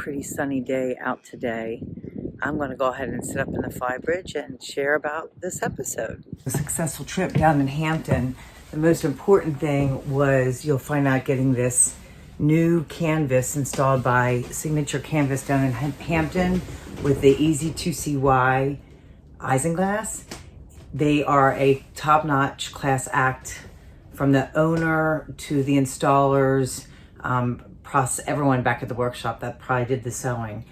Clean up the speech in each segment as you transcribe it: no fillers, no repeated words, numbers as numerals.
pretty sunny day out today. I'm going to go ahead and sit up in the Flybridge and share about this episode. A successful trip down in Hampton. The most important thing was you'll find out getting this new canvas installed by Signature Canvas down in Hampton with the Easy 2CY isinglass. They are a top-notch class act from the owner to the installers, everyone back at the workshop that probably did the sewing.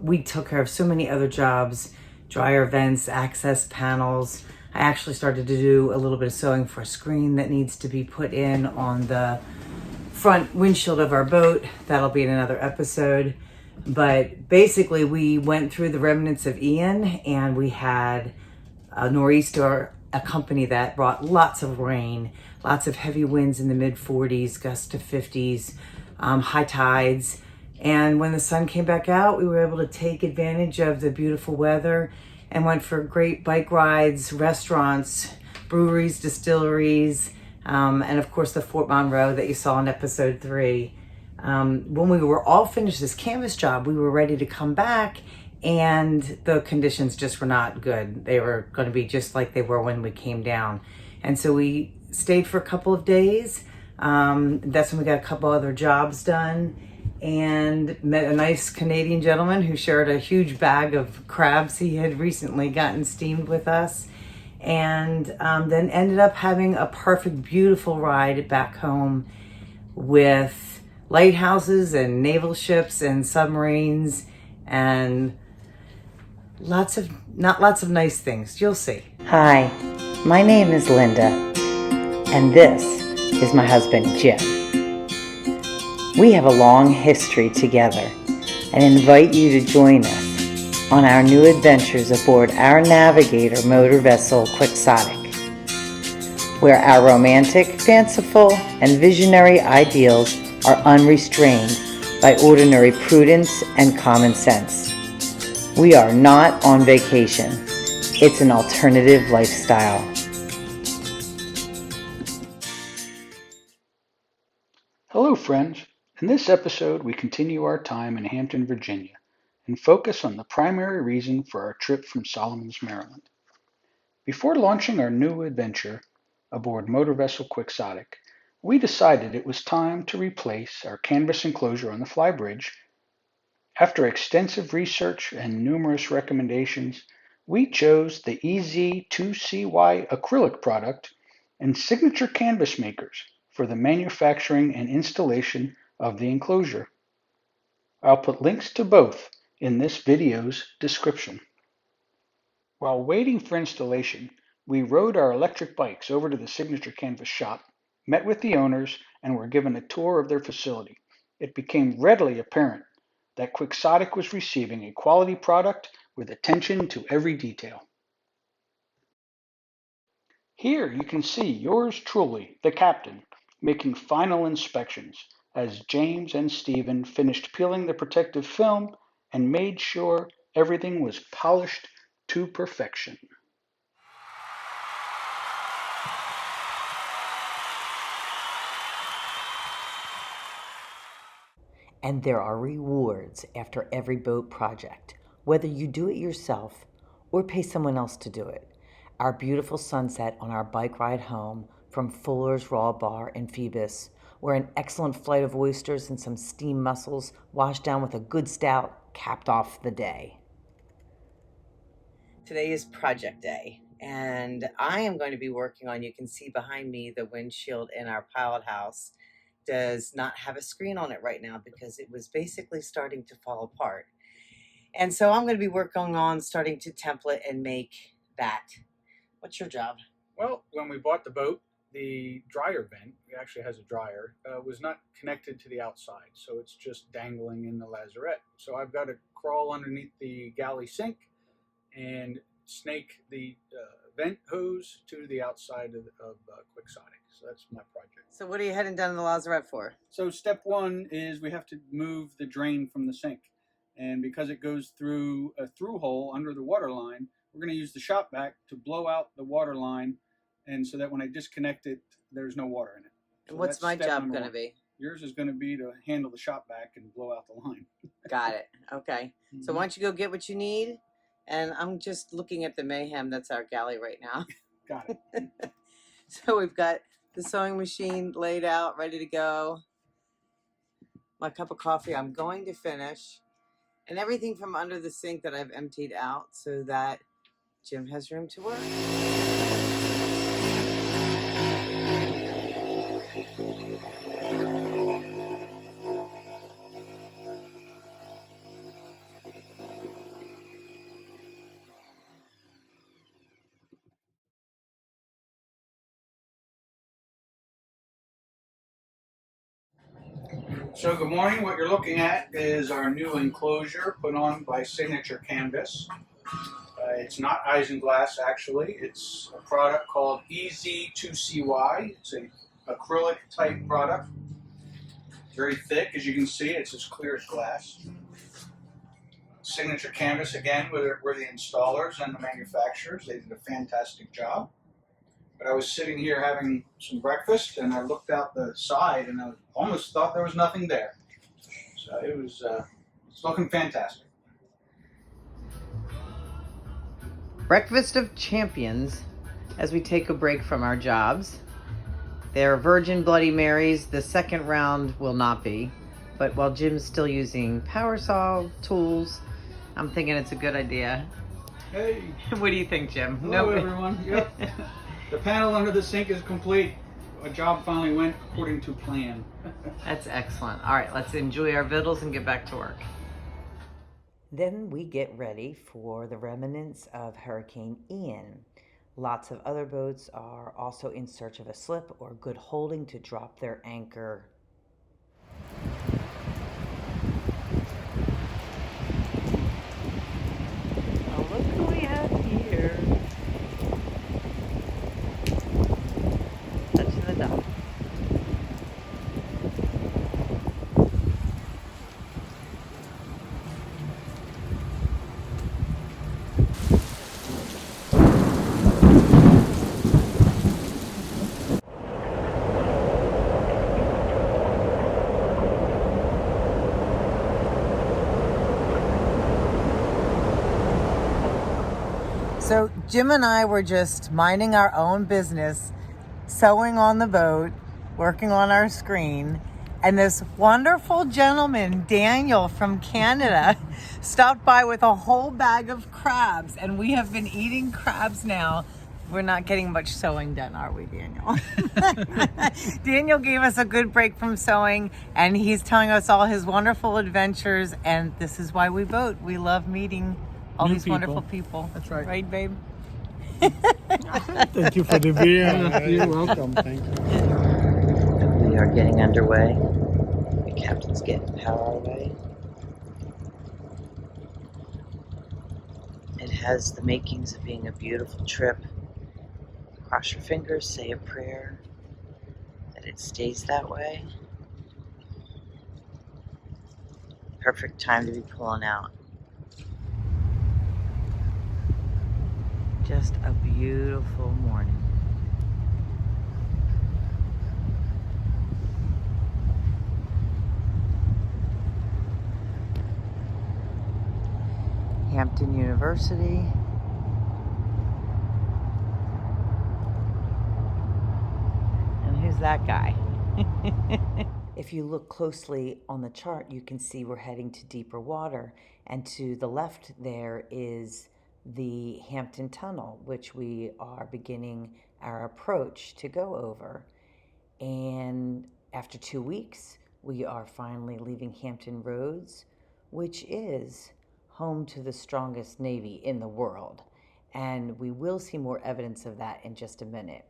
We took care of so many other jobs, dryer vents, access panels. I actually started to do a little bit of sewing for a screen that needs to be put in on the front windshield of our boat. That'll be in another episode. But basically we went through the remnants of Ian, and we had a nor'easter, a company that brought lots of rain, lots of heavy winds in the mid 40s, gusts to 50s, high tides. And when the sun came back out, we were able to take advantage of the beautiful weather and went for great bike rides, restaurants, breweries, distilleries, and of course the Fort Monroe that you saw in episode 3. When we were all finished this canvas job, we were ready to come back, and the conditions just were not good. They were going to be just like they were when we came down. And so we stayed for a couple of days. That's when we got a couple other jobs done and met a nice Canadian gentleman who shared a huge bag of crabs he had recently gotten steamed with us. And then ended up having a perfect, beautiful ride back home with lighthouses and naval ships and submarines and lots of nice things. You'll see. Hi, my name is Linda, and this is my husband, Jim. We have a long history together and invite you to join us on our new adventures aboard our navigator motor vessel, Quixotic, where our romantic, fanciful, and visionary ideals are unrestrained by ordinary prudence and common sense. We are not on vacation. It's an alternative lifestyle. Hello, friends. In this episode, we continue our time in Hampton, Virginia, and focus on the primary reason for our trip from Solomons, Maryland. Before launching our new adventure aboard motor vessel Quixotic, we decided it was time to replace our canvas enclosure on the Flybridge. After extensive research and numerous recommendations, we chose the EZ2CY acrylic product and Signature Canvas makers for the manufacturing and installation of the enclosure. I'll put links to both in this video's description. While waiting for installation, we rode our electric bikes over to the Signature Canvas shop, met with the owners, and were given a tour of their facility. It became readily apparent that Quixotic was receiving a quality product with attention to every detail. Here you can see yours truly, the captain, making final inspections as James and Stephen finished peeling the protective film and made sure everything was polished to perfection. And there are rewards after every boat project, whether you do it yourself or pay someone else to do it. Our beautiful sunset on our bike ride home from Fuller's Raw Bar in Phoebus, where an excellent flight of oysters and some steamed mussels washed down with a good stout capped off the day. Today is project day, and I am going to be working on, you can see behind me, the windshield in our pilot house does not have a screen on it right now because it was basically starting to fall apart. And so I'm going to be working on starting to template and make that. What's your job? Well, when we bought the boat, the dryer vent, it actually has a dryer, was not connected to the outside. So it's just dangling in the lazarette. So I've got to crawl underneath the galley sink and snake the vent hose to the outside of Quixotic. So that's my project. So what are you heading down to the lazarette for? So step one is we have to move the drain from the sink. And because it goes through a through hole under the water line, we're going to use the shop vac to blow out the water line, and so that when I disconnect it, there's no water in it. So what's my job going to be? Yours is going to be to handle the shop back and blow out the line. Got it. Okay. So Mhm. why don't you go get what you need? And I'm just looking at the mayhem that's our galley right now. Got it. So we've got the sewing machine laid out, ready to go. My cup of coffee I'm going to finish. And everything from under the sink that I've emptied out so that Jim has room to work. So good morning. What you're looking at is our new enclosure put on by Signature Canvas. It's not isinglass actually. It's a product called EZ2CY. It's an acrylic type product. Very thick, as you can see. It's as clear as glass. Signature Canvas again were the installers and the manufacturers. They did a fantastic job. But I was sitting here having some breakfast and I looked out the side and I almost thought there was nothing there. So it's looking fantastic. Breakfast of champions as we take a break from our jobs. They're Virgin Bloody Marys. The second round will not be. But while Jim's still using power saw tools, I'm thinking it's a good idea. Hey. What do you think, Jim? Hello, everyone. Yep. The panel under the sink is complete. A job finally went according to plan. That's excellent. All right, let's enjoy our victuals and get back to work. Then we get ready for the remnants of Hurricane Ian. Lots of other boats are also in search of a slip or good holding to drop their anchor. Oh, look who we have here. Touching the dock. So Jim and I were just minding our own business, sewing on the boat, working on our screen, and this wonderful gentleman, Daniel from Canada, stopped by with a whole bag of crabs, and we have been eating crabs now. We're not getting much sewing done, are we, Daniel? Daniel gave us a good break from sewing, and he's telling us all his wonderful adventures, and this is why we boat. We love meeting all these wonderful people. That's right. Right, babe? Thank you for the beer. You're welcome. Thank you. We are getting underway. The captain's getting power away. It has the makings of being a beautiful trip. Cross your fingers, say a prayer that it stays that way. Perfect time to be pulling out. Just a beautiful morning. Hampton University. And who's that guy? If you look closely on the chart, you can see we're heading to deeper water. And to the left there is the Hampton Tunnel, which we are beginning our approach to go over. And after 2 weeks, we are finally leaving Hampton Roads, which is home to the strongest Navy in the world. And we will see more evidence of that in just a minute.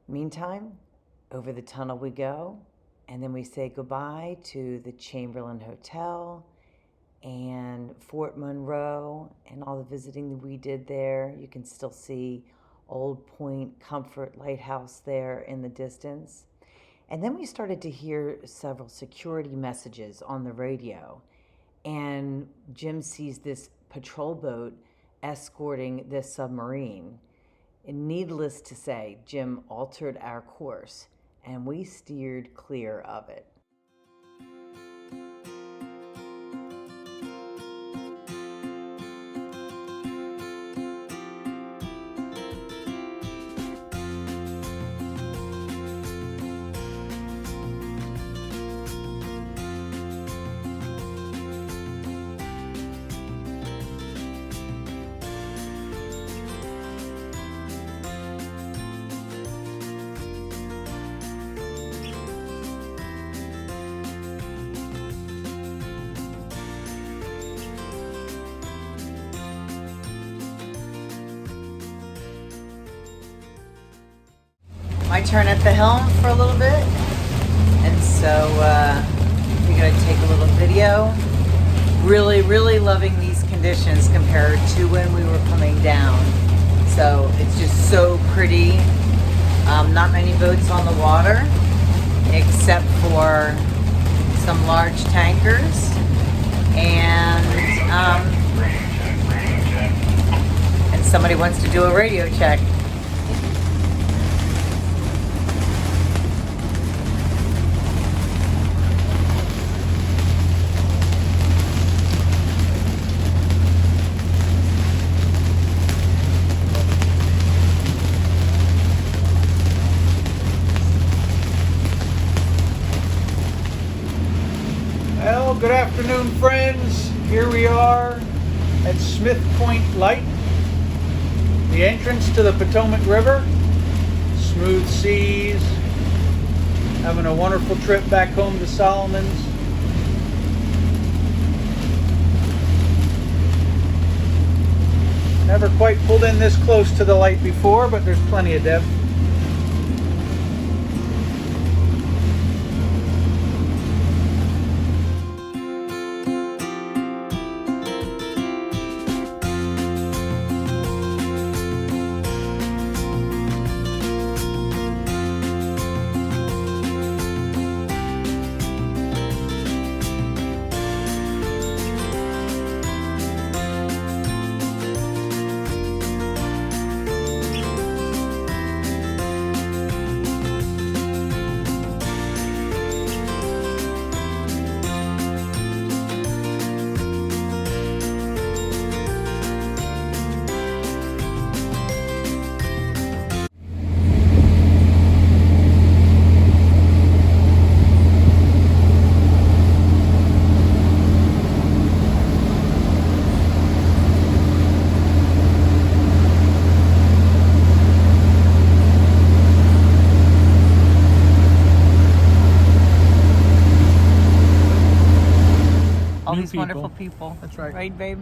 Meantime, over the tunnel we go, and then we say goodbye to the Chamberlain Hotel and Fort Monroe and all the visiting that we did there. You can still see Old Point Comfort Lighthouse there in the distance. And then we started to hear several security messages on the radio. And Jim sees this patrol boat escorting this submarine. And needless to say, Jim altered our course and we steered clear of it. My turn at the helm for a little bit, and so we're going to take a little video. Really loving these conditions compared to when we were coming down. So it's just so pretty. Not many boats on the water except for some large tankers, and somebody wants to do a radio check. Well, good afternoon, friends. Here we are at Smith Point Light, the entrance to the Potomac River. Smooth seas, having a wonderful trip back home to Solomon's. Never quite pulled in this close to the light before, but there's plenty of depth. All these people. wonderful people. That's right. Right, babe?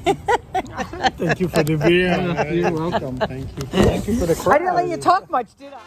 Thank you for the beer. You're welcome. Thank you. Thank you for the crowd. I didn't let you talk much, did I?